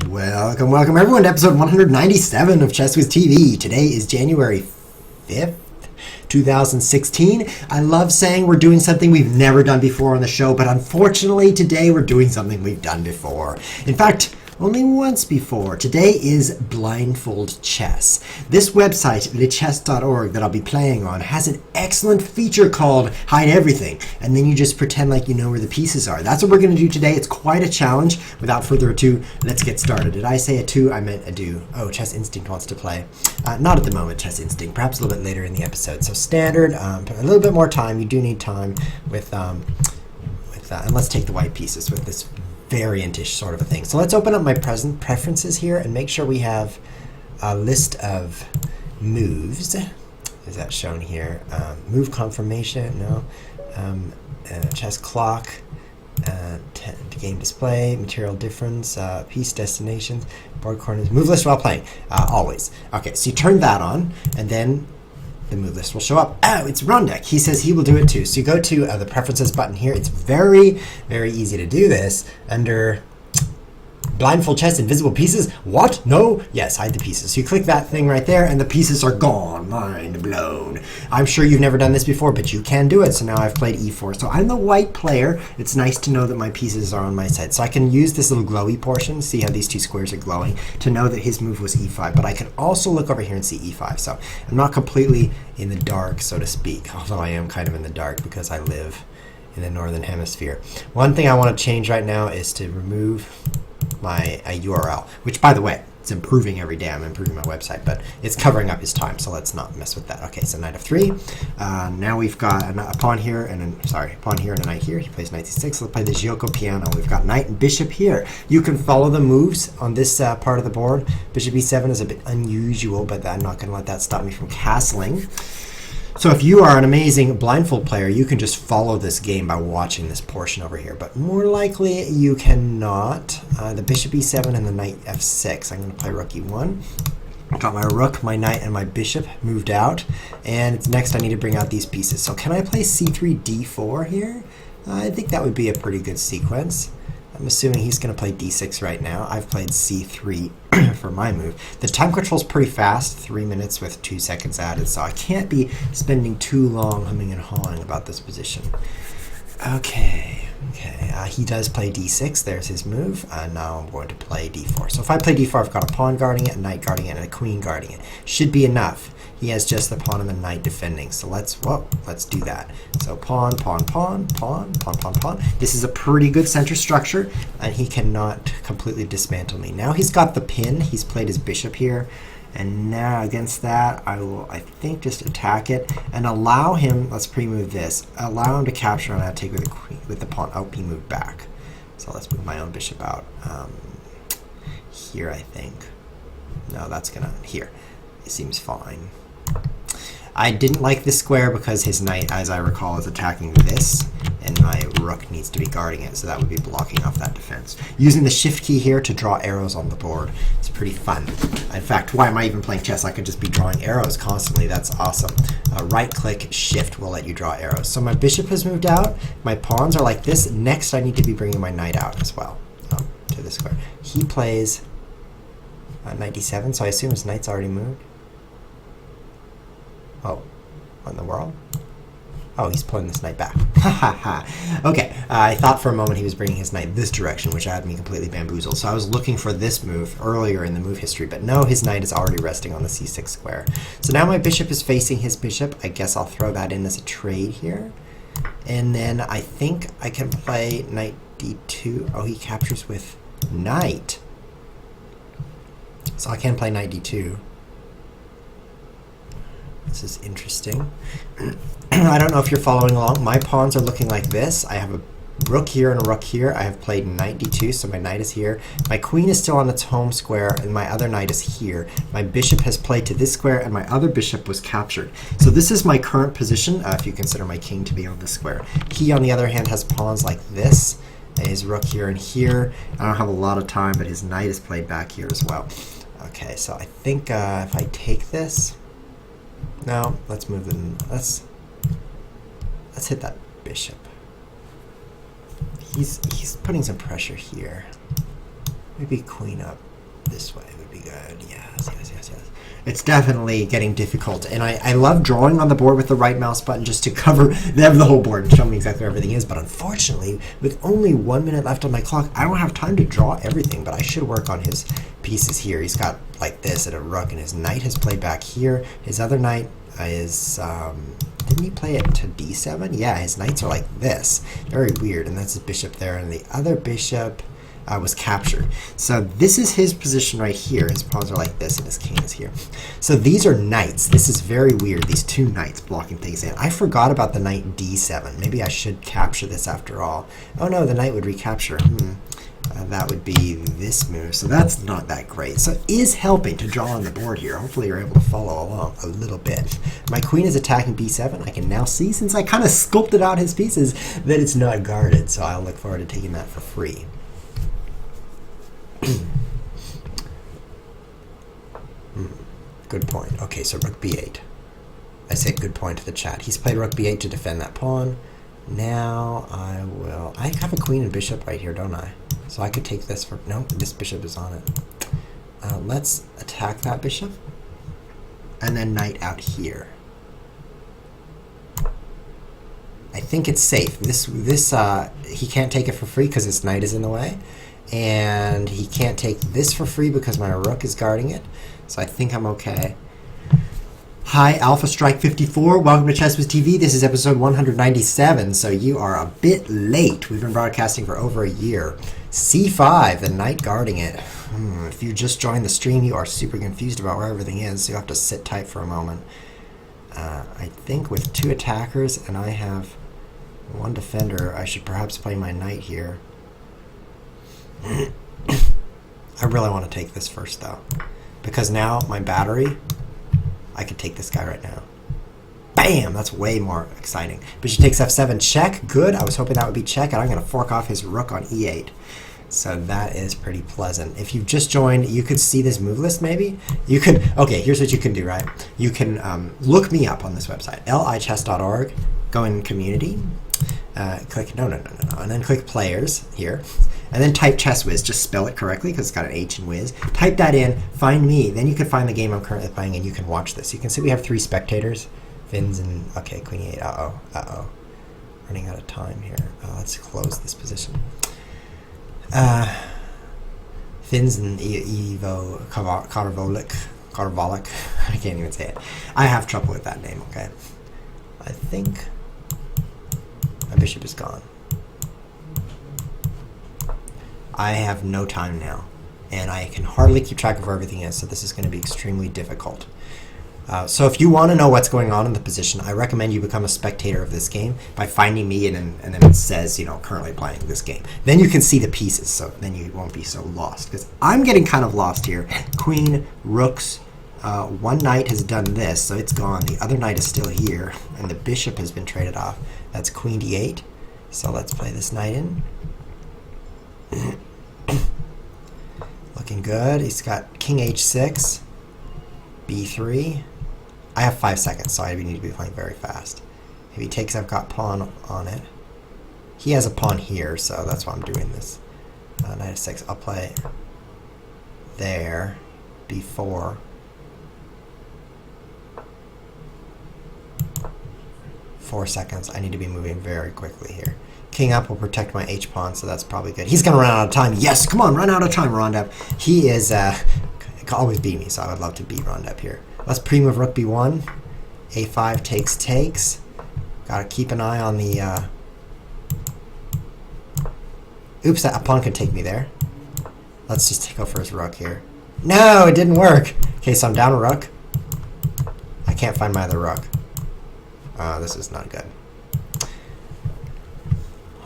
Welcome, welcome everyone to episode 197 of Chess with TV. Today is January 5th, 2016. I love saying we're doing something we've never done before on the show, but unfortunately today we're doing something we've done before. In fact, only once before. Today is Blindfold Chess. This website, lechess.org, that I'll be playing on, has an excellent feature called Hide Everything, and then you just pretend like you know where the pieces are. That's what we're going to do today. It's quite a challenge. Without further ado, let's get started. Did I say a two? I meant a do. Oh, Chess Instinct wants to play. Not at the moment, Chess Instinct. Perhaps a little bit later in the episode. So standard, a little bit more time. You do need time with and let's take the white pieces with this variant-ish sort of a thing. So let's open up my present preferences here and make sure we have a list of moves. Is that shown here? Move confirmation, no. Chess clock, game display, material difference, piece destinations, board corners, move list while playing, always. Okay, so you turn that on, and then the move list will show up. Oh, it's Rondek. He says he will do it too. So you go to the preferences button here. It's very, very easy to do this under Blindfold Chess, invisible pieces. What? No? Yes, hide the pieces. So you click that thing right there and the pieces are gone. Mind blown. I'm sure you've never done this before, but you can do it. So now I've played e4. So I'm the white player. It's nice to know that my pieces are on my side. So I can use this little glowy portion, see how these two squares are glowing, to know that his move was e5. But I can also look over here and see e5. So I'm not completely in the dark, so to speak, although I am kind of in the dark because I live in the northern hemisphere. One thing I want to change right now is to remove my URL, which, by the way, it's improving every day. I'm improving my website, but it's covering up his time, so let's not mess with that. Okay, so knight f3. Now we've got a pawn here and a pawn here and a knight here. He plays knight c6. Let's play the Gioco piano. We've got knight and bishop here. You can follow the moves on this part of the board. Bishop e7 is a bit unusual, but I'm not going to let that stop me from castling. So if you are an amazing blindfold player, you can just follow this game by watching this portion over here. But more likely, you cannot. The bishop e7 and the knight f6. I'm going to play rook e1. I've got my rook, my knight, and my bishop moved out. And next, I need to bring out these pieces. So can I play c3, d4 here? I think that would be a pretty good sequence. I'm assuming he's going to play d6 right now. I've played c3 for my move. The time control is pretty fast, 3 minutes with 2 seconds added, so I can't be spending too long humming and hawing about this position. Okay. He does play d6. There's his move. Now I'm going to play d4. So if I play d4, I've got a pawn guarding it, a knight guarding it, and a queen guarding it. Should be enough. He has just the pawn and the knight defending. So let's do that. So pawn, pawn, pawn, pawn, pawn, pawn, pawn. This is a pretty good center structure, and he cannot completely dismantle me. Now he's got the pin. He's played his bishop here. And now against that, I will, I think, just attack it and allow him, let's pre-move this, allow him to capture and I'll take with the queen, with the pawn out, he moved back. So let's move my own bishop out. Here, I think. No, that's gonna, here. It seems fine. I didn't like this square because his knight, as I recall, is attacking this, and my rook needs to be guarding it, so that would be blocking off that defense. Using the shift key here to draw arrows on the board. It's pretty fun. In fact, why am I even playing chess? I could just be drawing arrows constantly. That's awesome. Right-click shift will let you draw arrows. So my bishop has moved out. My pawns are like this. Next, I need to be bringing my knight out as well to the square. He plays knight d7, so I assume his knight's already moved. Oh, what in the world? Oh, he's pulling this knight back. Ha ha ha. Okay, I thought for a moment he was bringing his knight this direction, which had me completely bamboozled. So I was looking for this move earlier in the move history, but no, his knight is already resting on the c6 square. So now my bishop is facing his bishop. I guess I'll throw that in as a trade here. And then I think I can play knight d2. Oh, he captures with knight. So I can play knight d2. This is interesting. I don't know if you're following along. My pawns are looking like this. I have a rook here and a rook here. I have played knight d2, so my knight is here. My queen is still on its home square, and my other knight is here. My bishop has played to this square, and my other bishop was captured. So this is my current position, if you consider my king to be on this square. He, on the other hand, has pawns like this, and his rook here and here. I don't have a lot of time, but his knight is played back here as well. Okay, so I think if I take this, no, let's move in. Let's hit that bishop. He's putting some pressure here. Maybe queen up. This way would be good. Yes. It's definitely getting difficult, and I love drawing on the board with the right mouse button just to cover the whole board and show me exactly where everything is. But unfortunately, with only 1 minute left on my clock, I don't have time to draw everything. But I should work on his pieces here. He's got like this and a rook, and his knight has played back here. His other knight is didn't he play it to d7? Yeah, his knights are like this. Very weird, and that's his bishop there, and the other bishop was captured. So this is his position right here. His pawns are like this, and his king is here. So these are knights. This is very weird, these two knights blocking things in. I forgot about the knight d7. Maybe I should capture this after all. Oh no, the knight would recapture. That would be this move. So that's not that great. So it is helping to draw on the board here. Hopefully you're able to follow along a little bit. My queen is attacking b7. I can now see, since I kind of sculpted out his pieces, that it's not guarded. So I'll look forward to taking that for free. Good point. Okay, so rook b8. I say good point to the chat. He's played rook b8 to defend that pawn. Now I have a queen and bishop right here, don't I? So I could take this for, no, this bishop is on it. Let's attack that bishop. And then knight out here. I think it's safe. He can't take it for free because his knight is in the way. And he can't take this for free because my rook is guarding it. So I think I'm okay. Hi, Alpha Strike 54. Welcome to Chess with TV. This is episode 197, so you are a bit late. We've been broadcasting for over a year. C5, the knight guarding it. If you just joined the stream, you are super confused about where everything is, so you have to sit tight for a moment. I think with two attackers and I have one defender, I should perhaps play my knight here. I really want to take this first, though, because now my battery, I could take this guy right now. Bam! That's way more exciting. Bishop takes f7, check. Good. I was hoping that would be check, and I'm going to fork off his rook on e8. So that is pretty pleasant. If you've just joined, you could see this move list maybe. You can, okay, here's what you can do, right? You can look me up on this website, lichess.org, go in community, click, no, and then click players here. And then type ChessWiz, just spell it correctly because it's got an H in Wiz. Type that in, find me, then you can find the game I'm currently playing and you can watch this. You can see we have 3 spectators, Fins and, okay, Queen E8, running out of time here. Let's close this position. Fins and Ivo Karvolik, I can't even say it. I have trouble with that name, okay? I think my bishop is gone. I have no time now, and I can hardly keep track of where everything is, so this is going to be extremely difficult. So if you want to know what's going on in the position, I recommend you become a spectator of this game by finding me, and then it says, you know, currently playing this game. Then you can see the pieces, so then you won't be so lost, because I'm getting kind of lost here. Queen, rooks, one knight has done this, so it's gone. The other knight is still here, and the bishop has been traded off. That's queen d8, so let's play this knight in. Looking good. He's got king h6, b3. I have 5 seconds, so I need to be playing very fast. If he takes, I've got pawn on it. He has a pawn here, so that's why I'm doing this. Knight f6. I'll play there, b4. Four seconds. I need to be moving very quickly here. King up will protect my h-pawn, so that's probably good. He's going to run out of time. Yes, come on, run out of time, Rondep. He is, can always beat me, so I would love to beat Rondep here. Let's pre-move rook b1. a5 takes. Got to keep an eye on the... Oops, that pawn could take me there. Let's just go for his rook here. No, it didn't work. Okay, so I'm down a rook. I can't find my other rook. This is not good.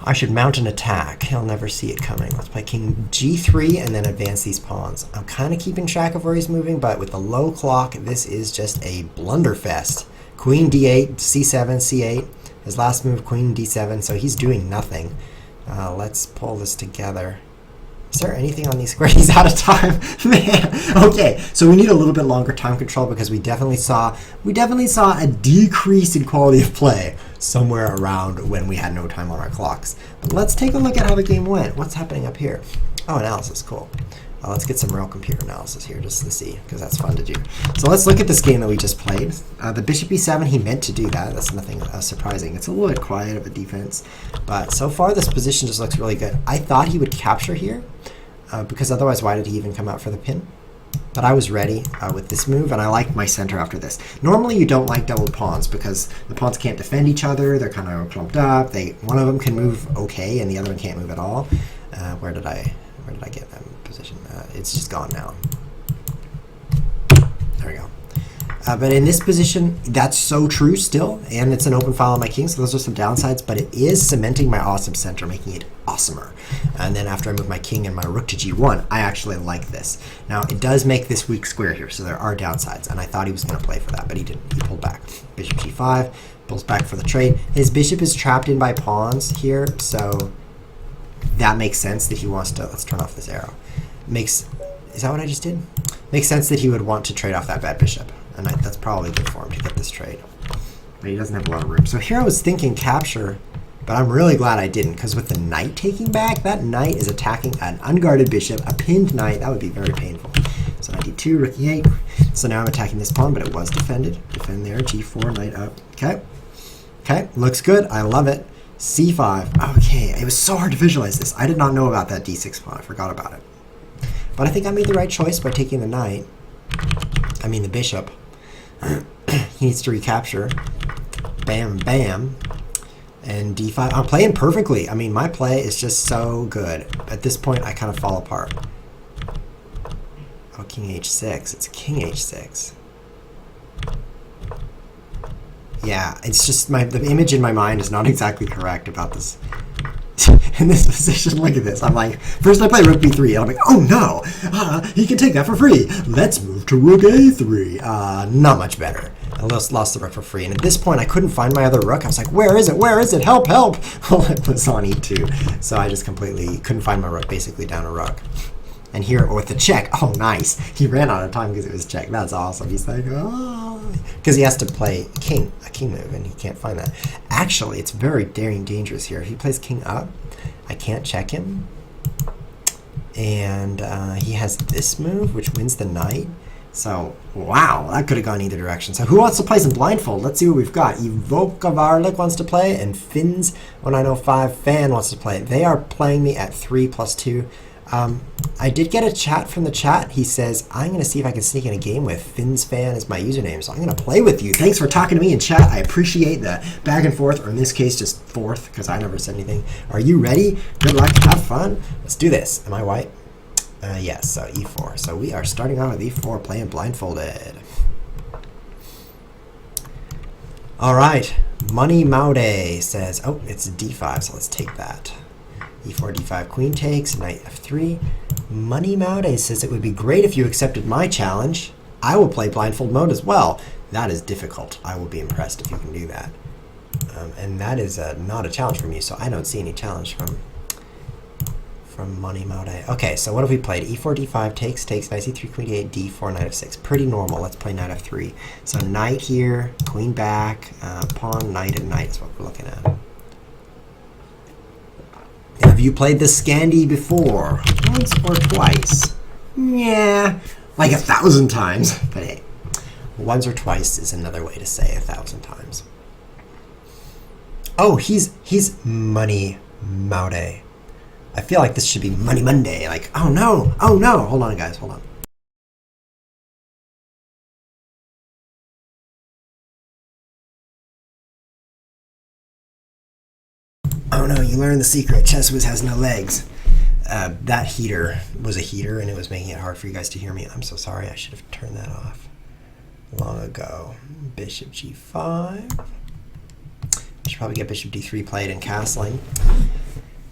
I should mount an attack. He'll never see it coming. Let's play king g3 and then advance these pawns. I'm kind of keeping track of where he's moving, but with the low clock, this is just a blunderfest. Queen d8, c7, c8. His last move, queen d7, so he's doing nothing. Let's pull this together. Is there anything on these squares? He's out of time. Man. Okay, so we need a little bit longer time control because we definitely saw a decrease in quality of play somewhere around when we had no time on our clocks. But let's take a look at how the game went. What's happening up here? Oh, analysis, cool. Let's get some real computer analysis here just to see, because that's fun to do. So let's look at this game that we just played. The bishop e7, he meant to do that. That's nothing surprising. It's a little bit quiet of a defense, but so far this position just looks really good. I thought he would capture here, because otherwise why did he even come out for the pin? But I was ready with this move, and I liked my center after this. Normally you don't like doubled pawns because the pawns can't defend each other. They're kind of clumped up. One of them can move okay, and the other one can't move at all. Where did I get that position? It's just gone now. There we go. But in this position, that's so true still, and it's an open file on my king, so those are some downsides, but it is cementing my awesome center, making it awesomer. And then after I move my king and my rook to g1, I actually like this. Now, it does make this weak square here, so there are downsides, and I thought he was going to play for that, but he didn't. He pulled back. Bishop g5, pulls back for the trade. His bishop is trapped in by pawns here, so that makes sense that he wants to, let's turn off this arrow. Is that what I just did? Makes sense that he would want to trade off that bad bishop. And that's probably good for him to get this trade. But he doesn't have a lot of room. So here I was thinking capture, but I'm really glad I didn't, because with the knight taking back, that knight is attacking an unguarded bishop, a pinned knight. That would be very painful. So knight d2, rook e8. So now I'm attacking this pawn, but it was defended. Defend there, g4, knight up. Okay. Okay, looks good. I love it. c5. Okay, it was so hard to visualize this. I did not know about that d6 pawn. I forgot about it. But I think I made the right choice by taking the knight. I mean the bishop. He needs to recapture. Bam, bam. And d5. I'm playing perfectly. I mean, my play is just so good. At this point, I kind of fall apart. Oh, king h6. It's king h6. Yeah, it's just the image in my mind is not exactly correct about this. In this position, look at this. I'm like, first I play rook b3, and I'm like, oh no, he can take that for free. Let's move to rook a3. Not much better. I lost the rook for free, and at this point I couldn't find my other rook. I was like, where is it? Where is it? Help, help! Well, it was on e2, so I just completely couldn't find my rook, basically down a rook. And here, with the check, oh nice. He ran out of time because it was check. That's awesome. He's like, oh. Because he has to play a king move, and he can't find that. Actually, it's very dangerous here. If he plays king up, I can't check him. And he has this move, which wins the knight. So, wow, that could have gone either direction. So who wants to play some Blindfold? Let's see what we've got. Evoka Varlik wants to play, and Fins1905 Fan wants to play. They are playing me at 3+2. I did get a chat from the chat. He says, I'm going to see if I can sneak in a game with FinsFan as my username. So I'm going to play with you. Thanks for talking to me in chat. I appreciate the back and forth, or in this case, just forth, because I never said anything. Are you ready? Good luck. Have fun. Let's do this. Am I white? Yes, so e4. So we are starting out with e4, playing blindfolded. All right. Money Maude says, oh, it's d5, so let's take that. e4, d5, queen takes, knight f3. Money Maude says it would be great if you accepted my challenge. I will play blindfold mode as well. That is difficult. I will be impressed if you can do that. And that is not a challenge from you, so I don't see any challenge from Money Maude. Okay, so what have we played? e4, d5, takes, knight c3, queen d8, d4, knight f6. Pretty normal. Let's play knight f3. So knight here, queen back, pawn, knight, and knight is what we're looking at. Have you played the Scandi before? Once or twice? Yeah, like 1,000 times. But hey, once or twice is another way to say 1,000 times. Oh, he's Money Maude. I feel like this should be Money Monday. Like, oh no, oh no. Hold on, guys, hold on. Oh no, you learned the secret. ChessWiz has no legs. That heater was a heater, and it was making it hard for you guys to hear me. I'm so sorry. I should have turned that off long ago. Bishop g5. I should probably get bishop d3 played and castling.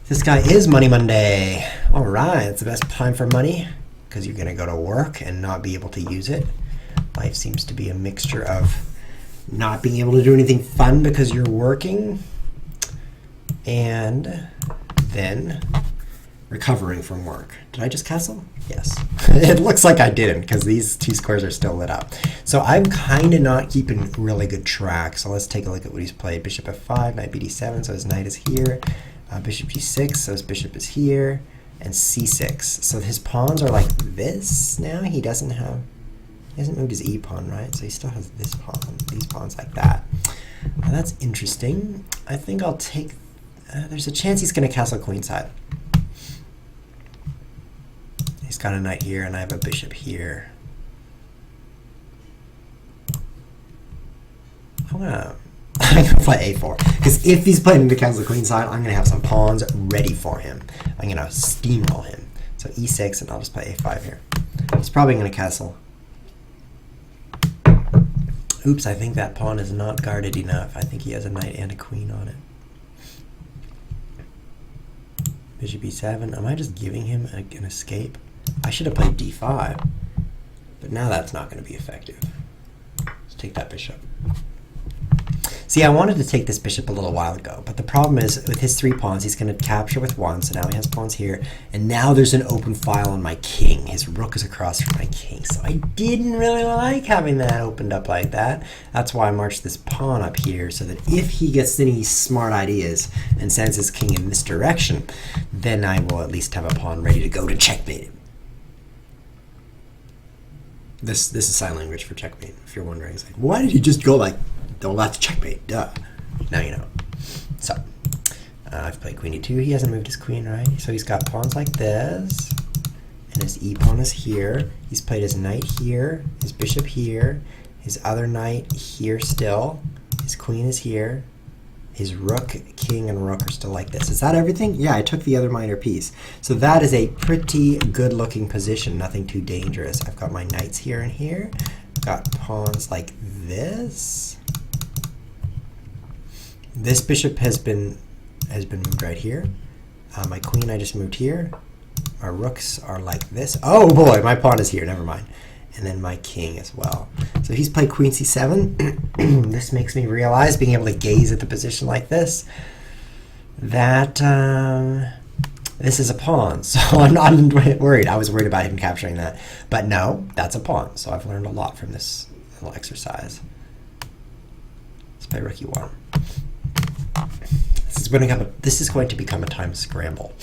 This guy is Money Monday. All right, it's the best time for money because you're going to go to work and not be able to use it. Life seems to be a mixture of not being able to do anything fun because you're working, and then recovering from work. Did I just castle? Yes. It looks like I didn't because these two squares are still lit up. So I'm kind of not keeping really good track. So let's take a look at what he's played. Bishop f5, knight bd7, so his knight is here. Bishop g6, so his bishop is here. and c6. So his pawns are like this now. He hasn't moved his e pawn, right? So he still has this pawn, these pawns like that. Now that's interesting. I think I'll take, there's a chance he's going to castle queenside. He's got a knight here, and I have a bishop here. I'm gonna play a4, because if he's playing into castle queenside, I'm gonna have some pawns ready for him. I'm gonna steamroll him. So e6, and I'll just play a5 here. He's probably gonna castle. Oops, I think that pawn is not guarded enough. I think he has a knight and a queen on it. Bishop e7. Am I just giving him an escape? I should have played d5, but now that's not going to be effective. Let's take that bishop. See, I wanted to take this bishop a little while ago, but the problem is with his 3 pawns, he's going to capture with 1, so now he has pawns here, and now there's an open file on my king. His rook is across from my king, so I didn't really like having that opened up like that. That's why I marched this pawn up here, so that if he gets any smart ideas and sends his king in this direction, then I will at least have a pawn ready to go to checkmate him. This is sign language for checkmate, if you're wondering. It's like, why did he just go like, well, that's checkmate, duh. Now you know. So, I've played queen e2. He hasn't moved his queen, right? So he's got pawns like this, and his e-pawn is here. He's played his knight here, his bishop here, his other knight here still. His queen is here. His rook, king, and rook are still like this. Is that everything? Yeah, I took the other minor piece. So that is a pretty good-looking position, nothing too dangerous. I've got my knights here and here. I've got pawns like this. This bishop has been moved right here. My queen I just moved here. Our rooks are like this. Oh boy, my pawn is here, never mind. And then my king as well. So he's played queen c7. This makes me realize, being able to gaze at the position like this, that this is a pawn. So I'm not worried. I was worried about him capturing that. But no, that's a pawn. So I've learned a lot from this little exercise. Let's play rook e1. This is going to become a time scramble.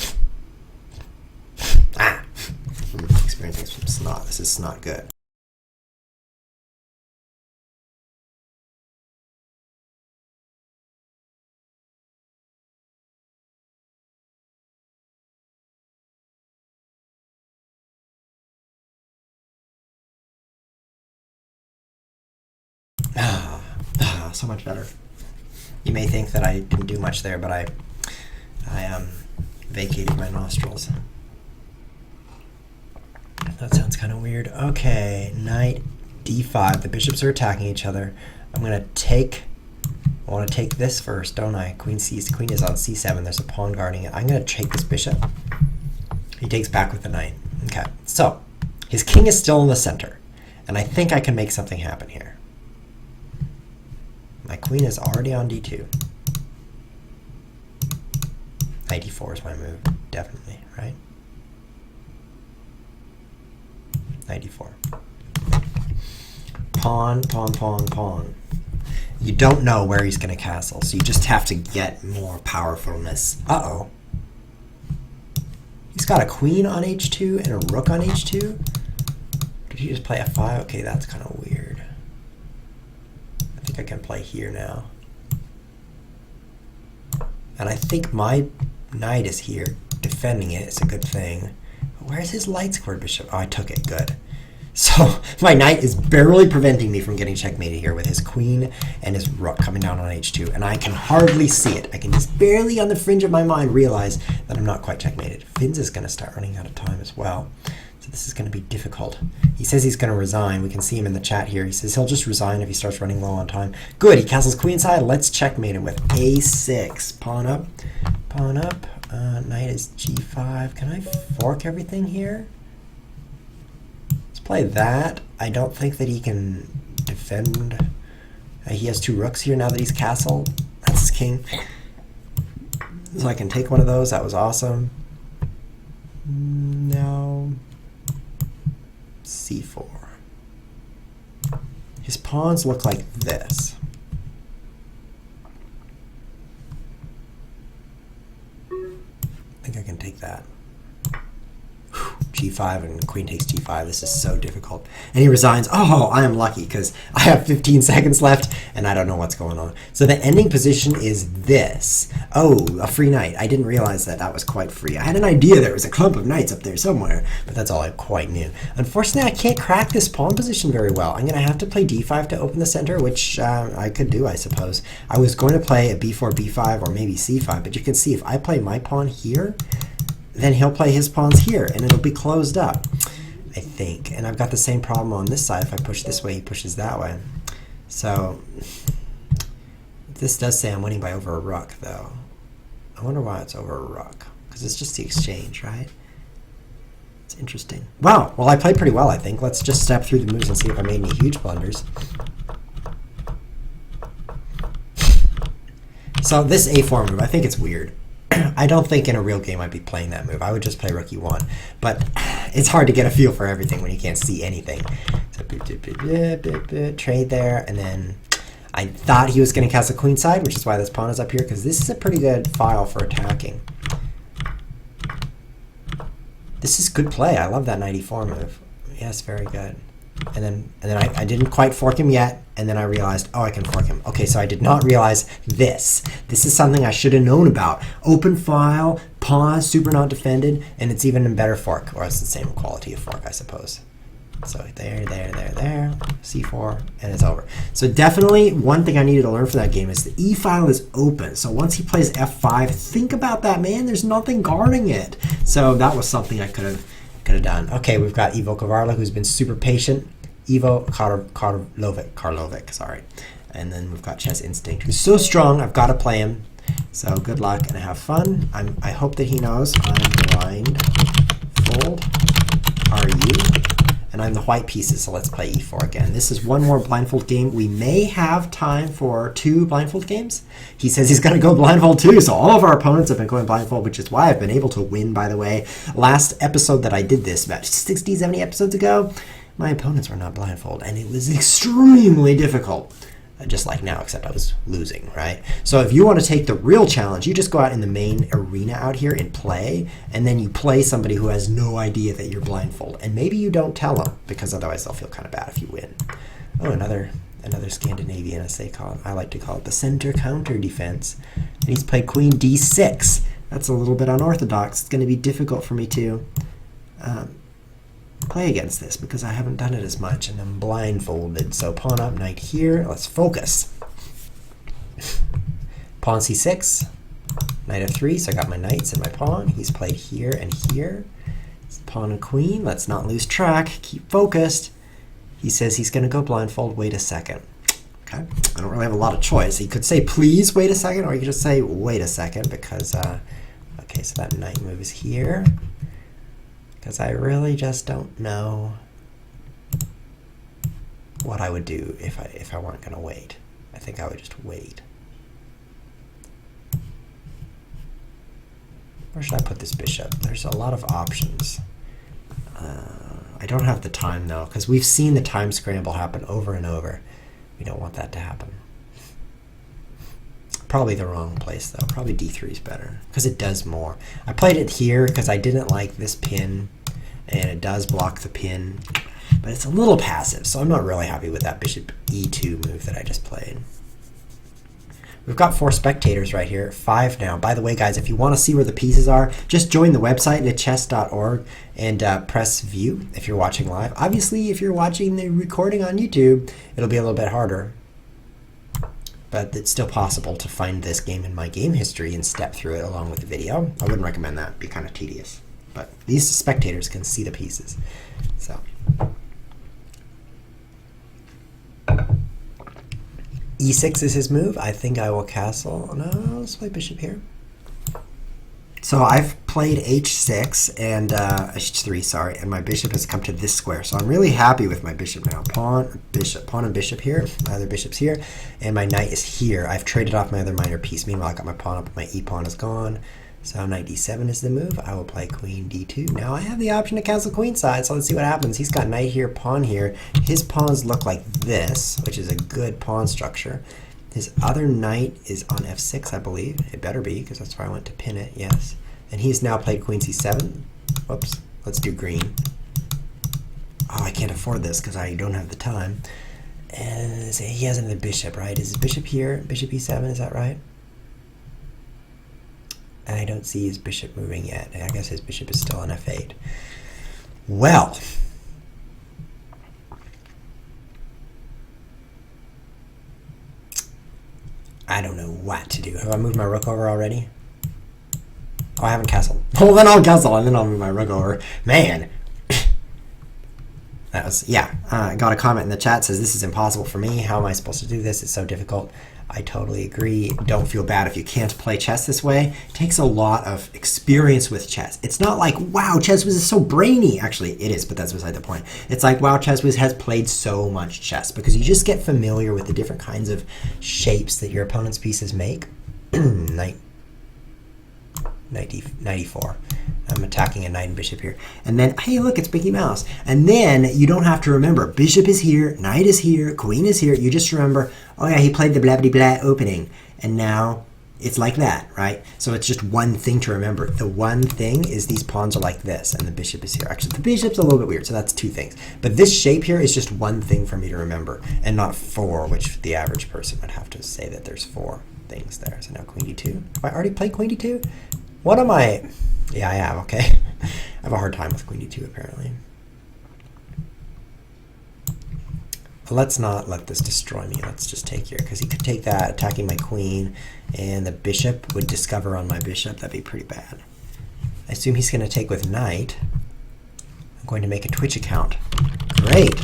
Ah! I'm experiencing some snot. This is not good. So much better. You may think that I didn't do much there, but I vacated my nostrils. That sounds kind of weird. Okay, knight d5. The bishops are attacking each other. I want to take this first, don't I? Queen is on c7. There's a pawn guarding it. I'm going to take this bishop. He takes back with the knight. Okay, so his king is still in the center, and I think I can make something happen here. My queen is already on d2. Knight d4 is my move, definitely, right? Knight d4. Pawn, pawn, pawn, pawn. You don't know where he's going to castle, so you just have to get more powerfulness. Uh-oh. He's got a queen on h2 and a rook on h2? Did he just play f5? Okay, that's kind of weird. I think I can play here now. And I think my knight is here defending it. It's a good thing. But where's his light squared bishop? Oh, I took it. Good. So my knight is barely preventing me from getting checkmated here with his queen and his rook coming down on h2. And I can hardly see it. I can just barely on the fringe of my mind realize that I'm not quite checkmated. Finns is going to start running out of time as well. So this is going to be difficult. He says he's going to resign. We can see him in the chat here. He says he'll just resign if he starts running low on time. Good. He castles queenside. Let's checkmate him with a6. Pawn up. Pawn up. Knight is g5. Can I fork everything here? Let's play that. I don't think that he can defend. He has two rooks here now that he's castled. That's his king. So I can take one of those. That was awesome. No. c4. His pawns look like this. I think I can take that. d5 and queen takes g5. This is so difficult. And he resigns. Oh, I am lucky because I have 15 seconds left and I don't know what's going on. So the ending position is this. Oh, a free knight. I didn't realize that that was quite free. I had an idea there was a clump of knights up there somewhere, but that's all I quite knew. Unfortunately, I can't crack this pawn position very well. I'm going to have to play d5 to open the center, which I could do, I suppose. I was going to play a b4, b5, or maybe c5, but you can see if I play my pawn here, then he'll play his pawns here, and it'll be closed up, I think. And I've got the same problem on this side. If I push this way, he pushes that way. So this does say I'm winning by over a rook, though. I wonder why it's over a rook, because it's just the exchange, right? It's interesting. Wow, well, I played pretty well, I think. Let's just step through the moves and see if I made any huge blunders. So this a4 move, I think it's weird. I don't think in a real game I'd be playing that move. I would just play rook e1. But it's hard to get a feel for everything when you can't see anything. So trade there, and then I thought he was going to castle queenside, which is why this pawn is up here, because this is a pretty good file for attacking. This is good play. I love that knight e4 move. Yes, very good. And then I didn't quite fork him yet, and then I realized, oh, I can fork him. Okay, so I did not realize this. This is something I should have known about. Open file, pawn, super not defended, and it's even a better fork, or it's the same quality of fork, I suppose. So there, c4, and it's over. So definitely one thing I needed to learn from that game is the e file is open. So once he plays f5, think about that, man. There's nothing guarding it. So that was something I could have done. Okay, we've got Ivo Kavarla, who's been super patient. Ivo Karlovic, sorry. And then we've got Chess Instinct, who's so strong, I've got to play him. So good luck and have fun. I hope that he knows I'm Blindfold. Are you? And I'm the white pieces, so let's play e4 again. This is one more Blindfold game. We may have time for 2 Blindfold games. He says he's going to go Blindfold too, so all of our opponents have been going Blindfold, which is why I've been able to win, by the way. Last episode that I did this, about 60, 70 episodes ago, my opponents were not Blindfold, and it was extremely difficult. Just like now, except I was losing, right? So if you want to take the real challenge, you just go out in the main arena out here and play, and then you play somebody who has no idea that you're Blindfold. And maybe you don't tell them, because otherwise they'll feel kind of bad if you win. Oh, another Scandinavian, as they call it. I like to call it the center counter defense. And he's played queen d6. That's a little bit unorthodox. It's going to be difficult for me to play against this because I haven't done it as much and I'm blindfolded. So pawn up, knight here. Let's focus. Pawn c6, knight f3. So I got my knights and my pawn. He's played here and here. It's pawn and queen. Let's not lose track. Keep focused. He says he's going to go blindfold. Wait a second. Okay. I don't really have a lot of choice. He could say, please wait a second, or he could just say, wait a second, because, okay, so that knight move is here. Because I really just don't know what I would do if I weren't going to wait. I think I would just wait. Where should I put this bishop? There's a lot of options. I don't have the time, though, because we've seen the time scramble happen over and over. We don't want that to happen. Probably the wrong place, though. Probably d3 is better, because it does more. I played it here because I didn't like this pin, and it does block the pin, but it's a little passive, so I'm not really happy with that bishop e2 move that I just played. We've got 4 spectators right here, 5 now. By the way, guys, if you want to see where the pieces are, just join the website at chess.org and press view if you're watching live. Obviously, if you're watching the recording on YouTube, it'll be a little bit harder. But it's still possible to find this game in my game history and step through it along with the video. I wouldn't recommend that. It'd be kind of tedious. But these spectators can see the pieces. So e6 is his move. I think I will castle. No, let's play bishop here. So I've played h6 and h3, sorry, and my bishop has come to this square. So I'm really happy with my bishop now. Pawn, and bishop here. My other bishop's here, and my knight is here. I've traded off my other minor piece. Meanwhile, I got my pawn up. My e-pawn is gone. So knight d7 is the move. I will play queen d2. Now I have the option to castle queenside, so let's see what happens. He's got knight here, pawn here. His pawns look like this, which is a good pawn structure. His other knight is on f6, I believe. It better be, because that's where I went to pin it, yes. And he's now played queen c7. Whoops. Let's do green. Oh, I can't afford this because I don't have the time. And he has another bishop, right? Is his bishop here? Bishop e7, is that right? I don't see his bishop moving yet. I guess his bishop is still on f8. Well, I don't know what to do. Have I moved my rook over already? Oh, I haven't castled. Well, then I'll castle and then I'll move my rook over. Man. That was, yeah. I got a comment in the chat says, this is impossible for me. How am I supposed to do this? It's so difficult. I totally agree. Don't feel bad if you can't play chess this way. It takes a lot of experience with chess. It's not like, wow, Chess Whiz is so brainy. Actually, it is, but that's beside the point. It's like, wow, Chess Whiz has played so much chess because you just get familiar with the different kinds of shapes that your opponent's pieces make. Knight e4. I'm attacking a knight and bishop here. And then, hey, look, it's Mickey Mouse. And then you don't have to remember, bishop is here, knight is here, queen is here. You just remember, oh yeah, he played the blah blah blah opening. And now it's like that, right? So it's just one thing to remember. The one thing is these pawns are like this, and the bishop is here. Actually, the bishop's a little bit weird, so that's two things. But this shape here is just one thing for me to remember, and not four, which the average person would have to say that there's four things there. So now queen d2. Have I already played queen d2? What am I? Yeah, I have, okay. I have a hard time with queen d2, apparently. But let's not let this destroy me. Let's just take here, because he could take that, attacking my queen, and the bishop would discover on my bishop. That'd be pretty bad. I assume he's going to take with knight. I'm going to make a Twitch account. Great!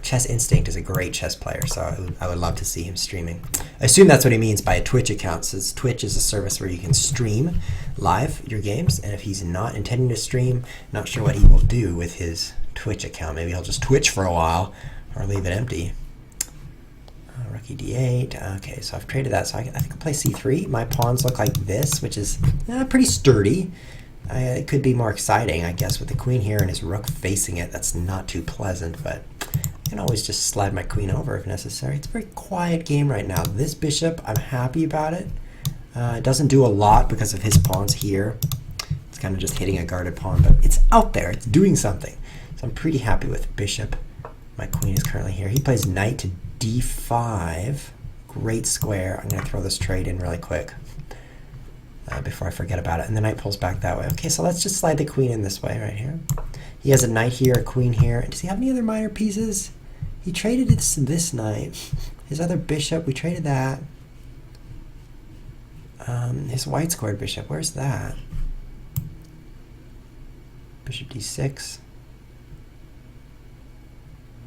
Chess Instinct is a great chess player, so I would love to see him streaming. I assume that's what he means by a Twitch account, since Twitch is a service where you can stream live your games, and if he's not intending to stream, not sure what he will do with his Twitch account. Maybe he'll just Twitch for a while, or leave it empty. Rook d8. Okay, so I've traded that, so I think I'll play c3. My pawns look like this, which is pretty sturdy. It could be more exciting, I guess, with the queen here and his rook facing it. That's not too pleasant, but I can always just slide my queen over if necessary. It's a very quiet game right now. This bishop, I'm happy about it. It doesn't do a lot because of his pawns here. It's kind of just hitting a guarded pawn, but it's out there. It's doing something. So I'm pretty happy with bishop. My queen is currently here. He plays knight to d5. Great square. I'm going to throw this trade in really quick before I forget about it. And the knight pulls back that way. Okay, so let's just slide the queen in this way right here. He has a knight here, a queen here. Does he have any other minor pieces? He traded this knight. His other bishop, we traded that. His white squared bishop, where's that? Bishop d6.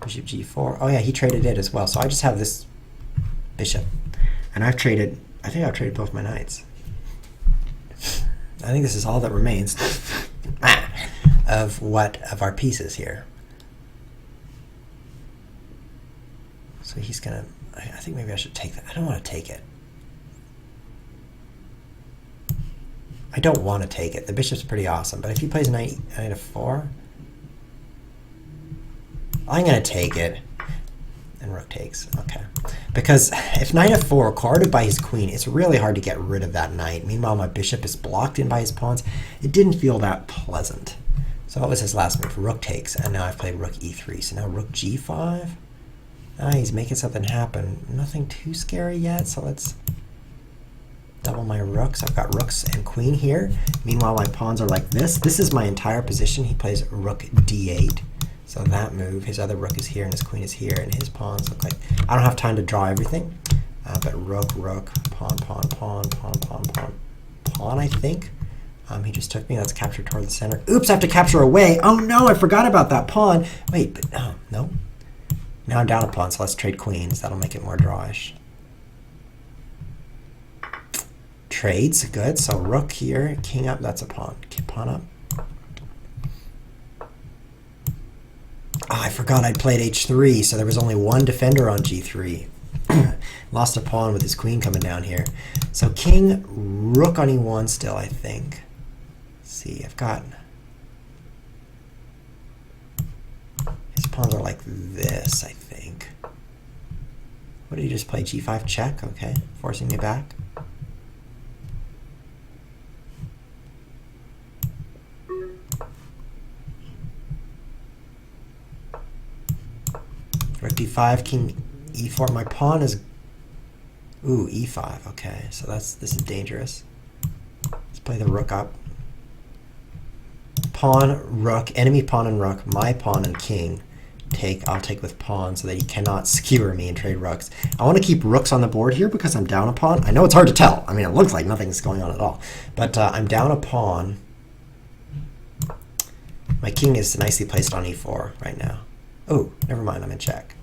Bishop g4. Oh yeah, he traded it as well. So I just have this bishop. And I think I've traded both my knights. I think this is all that remains of our pieces here. So he's gonna, I think maybe I should take that. I don't want to take it. I don't want to take it. The bishop's pretty awesome, but if he plays knight f4, I'm gonna take it. And rook takes, okay. Because if knight f4 guarded by his queen, it's really hard to get rid of that knight. Meanwhile, my bishop is blocked in by his pawns. It didn't feel that pleasant. So what was his last move? Rook takes, and now I've played rook e3. So now rook g5. He's making something happen. Nothing too scary yet, so let's double my rooks. I've got rooks and queen here. Meanwhile, my pawns are like this. This is my entire position. He plays rook d8. So that move, his other rook is here and his queen is here, and his pawns look like, I don't have time to draw everything, but rook, rook, pawn, pawn, pawn, pawn, pawn, pawn, pawn, I think. He just took me. That's captured toward the center. Oops, I have to capture away. Oh no, I forgot about that pawn. Wait, but no. Now I'm down a pawn, so let's trade queens. That'll make it more drawish. Trades, good. So rook here, king up, that's a pawn. Pawn up. Oh, I forgot I'd played h3, so there was only one defender on g3. Lost a pawn with his queen coming down here. So king, rook on e1 still, I think. Let's see, I've got... His pawns are like this, I think. What did he just play? g5 check? Okay, forcing me back. Rook d5, king e4. My pawn is... Ooh, e5. Okay, so this is dangerous. Let's play the rook up. Pawn, rook, enemy pawn and rook, my pawn and king. I'll take with pawn so that he cannot skewer me and trade rooks. I want to keep rooks on the board here because I'm down a pawn. I know it's hard to tell. I mean, it looks like nothing's going on at all. But I'm down a pawn. My king is nicely placed on e4 right now. Oh, never mind. I'm in check.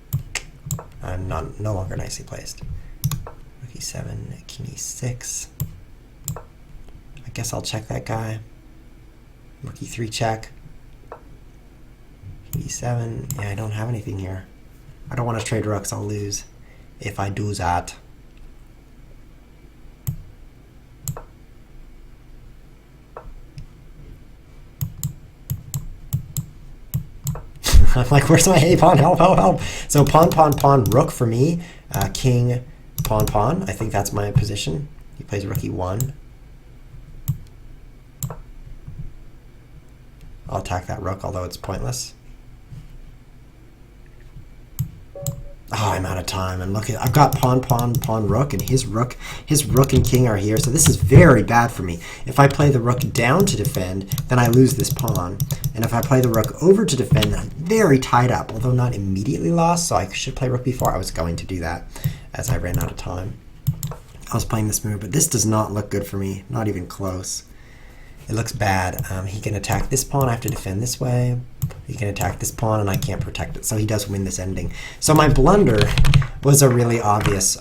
I'm no longer nicely placed. Rook e7, king e6. I guess I'll check that guy. Rook e3 check. e7. Yeah, I don't have anything here. I don't want to trade rooks. I'll lose if I do that. I'm like, where's my a pawn? Help, help, help. So pawn, pawn, pawn, rook for me. King, pawn, pawn. I think that's my position. He plays rook e1. I'll attack that rook, although it's pointless. Oh, I'm out of time. And look, I've got pawn, pawn, pawn, rook, and his rook and king are here. So this is very bad for me. If I play the rook down to defend, then I lose this pawn. And if I play the rook over to defend, then I'm very tied up, although not immediately lost. So I should play rook b4. I was going to do that as I ran out of time. I was playing this move, but this does not look good for me. Not even close. It looks bad. He can attack this pawn. I have to defend this way. He can attack this pawn, and I can't protect it. So he does win this ending. So my blunder was a really obvious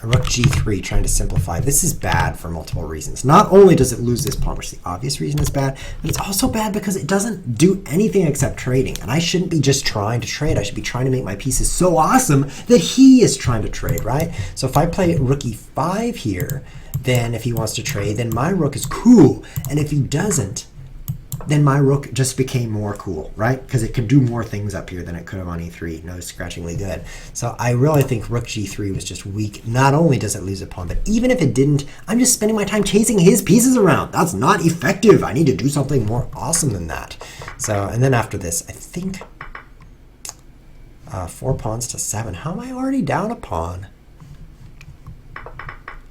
rook g3, trying to simplify. This is bad for multiple reasons. Not only does it lose this pawn, which the obvious reason is bad, but it's also bad because it doesn't do anything except trading. And I shouldn't be just trying to trade. I should be trying to make my pieces so awesome that he is trying to trade, right? So if I play rook e5 here, then if he wants to trade, then my rook is cool. And if he doesn't, then my rook just became more cool, right? Because it could do more things up here than it could have on e3. Nose scratchingly good. So I really think rook g3 was just weak. Not only does it lose a pawn, but even if it didn't, I'm just spending my time chasing his pieces around. That's not effective. I need to do something more awesome than that. So, and then after this, I think 4 pawns to 7. How am I already down a pawn?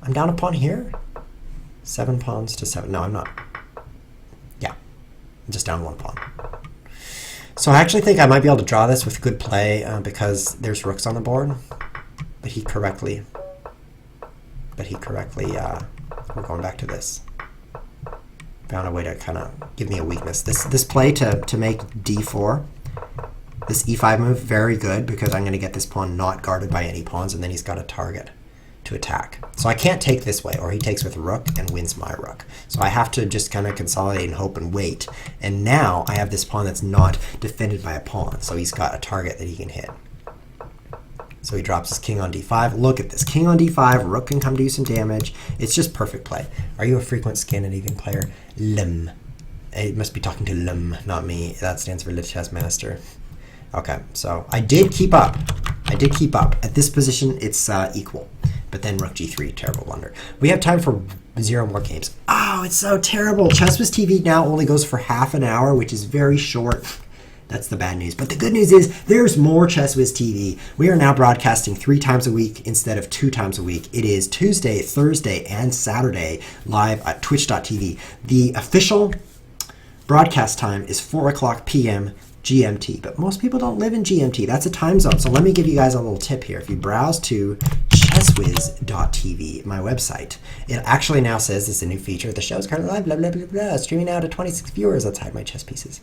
I'm down a pawn here? 7 pawns to 7. No, I'm not. Yeah, I'm just down 1 pawn. So I actually think I might be able to draw this with good play because there's rooks on the board. But he correctly, we're going back to this. Found a way to kind of give me a weakness. This play to make d4, this e5 move, very good because I'm going to get this pawn not guarded by any pawns, and then he's got a target to attack. So I can't take this way, or he takes with rook and wins my rook. So I have to just kind of consolidate and hope and wait. And now I have this pawn that's not defended by a pawn, so he's got a target that he can hit. So he drops his king on d5. Look at this, king on d5, rook can come do some damage. It's just perfect play. Are you a frequent Scandinavian player? Lim. It must be talking to Lim, not me. That stands for Live Chess Master. Okay, so I did keep up. At this position, it's equal. But then rook g3, terrible blunder. We have time for 0 more games. Oh, it's so terrible. ChessWhiz TV now only goes for half an hour, which is very short. That's the bad news. But the good news is there's more ChessWhiz TV. We are now broadcasting 3 times a week instead of 2 times a week. It is Tuesday, Thursday, and Saturday live at twitch.tv. The official broadcast time is 4 o'clock p.m. GMT, but most people don't live in GMT. That's a time zone. So let me give you guys a little tip here. If you browse to chesswiz.tv, my website, it actually now says this is a new feature. The show's currently live, blah, blah, blah, blah, streaming now to 26 viewers. Let's hide my chess pieces.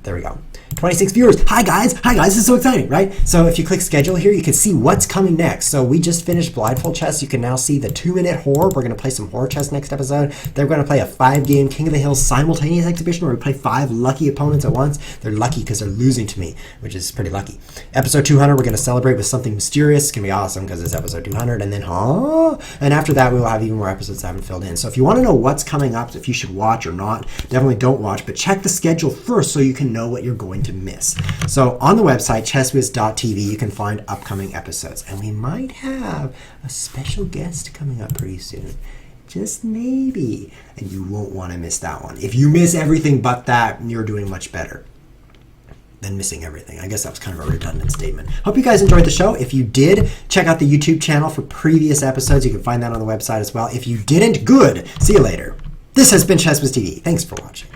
There we go. 26 viewers. Hi guys. This is so exciting, right? So if you click schedule here, you can see what's coming next. So we just finished Blindfold chess. You can now see the 2-minute horror. We're going to play some horror chess next episode. They're going to play a 5-game King of the Hill simultaneous exhibition where we play 5 lucky opponents at once. They're lucky because they're losing to me, which is pretty lucky. Episode 200, we're going to celebrate with something mysterious. It's going to be awesome because it's episode 200. And then, and after that, we will have even more episodes I haven't filled in. So if you want to know what's coming up, if you should watch or not, definitely don't watch, but check the schedule first so you can know what you're going to miss. So on the website, chesswiz.tv, you can find upcoming episodes. And we might have a special guest coming up pretty soon. Just maybe. And you won't want to miss that one. If you miss everything but that, you're doing much better. than missing everything. I guess that was kind of a redundant statement. Hope you guys enjoyed the show. If you did, check out the YouTube channel for previous episodes. You can find that on the website as well. If you didn't, good. See you later. This has been Chess with TV. Thanks for watching.